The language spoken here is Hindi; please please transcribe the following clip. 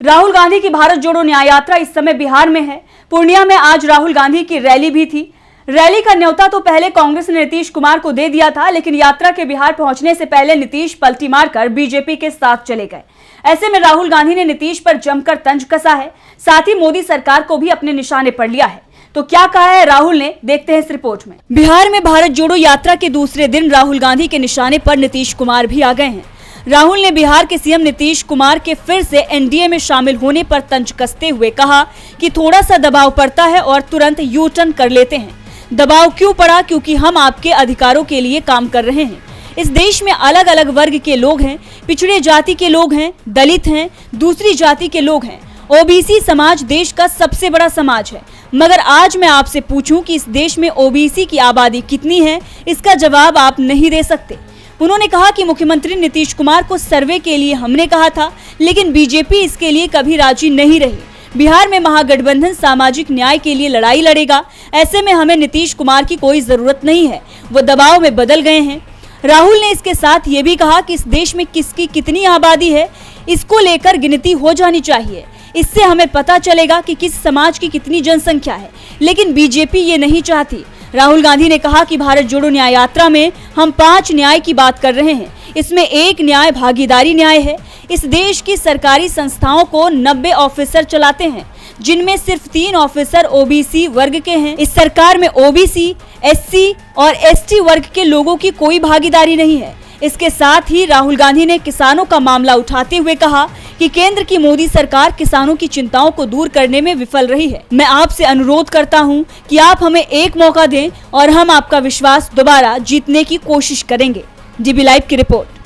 राहुल गांधी की भारत जोड़ो न्याय यात्रा इस समय बिहार में है। पूर्णिया में आज राहुल गांधी की रैली भी थी। रैली का न्योता तो पहले कांग्रेस ने नीतीश कुमार को दे दिया था, लेकिन यात्रा के बिहार पहुंचने से पहले नीतीश पलटी मारकर बीजेपी के साथ चले गए। ऐसे में राहुल गांधी ने नीतीश पर जमकर तंज कसा है, साथ ही मोदी सरकार को भी अपने निशाने पर लिया है। तो क्या कहा है राहुल ने, देखते हैं इस रिपोर्ट में। बिहार में भारत जोड़ो यात्रा के दूसरे दिन राहुल गांधी के निशाने पर नीतीश कुमार भी आ गए हैं। राहुल ने बिहार के सीएम नीतीश कुमार के फिर से एनडीए में शामिल होने पर तंज कसते हुए कहा कि थोड़ा सा दबाव पड़ता है और तुरंत यू टर्न कर लेते हैं। दबाव क्यों पड़ा? क्योंकि हम आपके अधिकारों के लिए काम कर रहे हैं। इस देश में अलग अलग वर्ग के लोग हैं, पिछड़े जाति के लोग हैं, दलित हैं, दूसरी जाति के लोग हैं। ओबीसी समाज देश का सबसे बड़ा समाज है, मगर आज मैं आपसे पूछूं कि इस देश में ओबीसी की आबादी कितनी है, इसका जवाब आप नहीं दे सकते। उन्होंने कहा कि मुख्यमंत्री नीतीश कुमार को सर्वे के लिए हमने कहा था, लेकिन बीजेपी इसके लिए कभी राजी नहीं रही। बिहार में महागठबंधन सामाजिक न्याय के लिए लड़ाई लड़ेगा, ऐसे में हमें नीतीश कुमार की कोई जरूरत नहीं है, वो दबाव में बदल गए हैं। राहुल ने इसके साथ ये भी कहा कि इस देश में किसकी कितनी आबादी है, इसको लेकर गिनती हो जानी चाहिए। इससे हमें पता चलेगा कि किस समाज की कितनी जनसंख्या है, लेकिन बीजेपी ये नहीं चाहती। राहुल गांधी ने कहा कि भारत जोड़ो न्याय यात्रा में हम 5 न्याय की बात कर रहे हैं। इसमें एक न्याय भागीदारी न्याय है। इस देश की सरकारी संस्थाओं को 90 ऑफिसर चलाते हैं, जिनमें सिर्फ 3 ऑफिसर ओबीसी वर्ग के हैं। इस सरकार में ओबीसी, एससी और एसटी वर्ग के लोगों की कोई भागीदारी नहीं है। इसके साथ ही राहुल गांधी ने किसानों का मामला उठाते हुए कहा कि केंद्र की मोदी सरकार किसानों की चिंताओं को दूर करने में विफल रही है। मैं आपसे अनुरोध करता हूं कि आप हमें एक मौका दें और हम आपका विश्वास दोबारा जीतने की कोशिश करेंगे। डीबी लाइव की रिपोर्ट।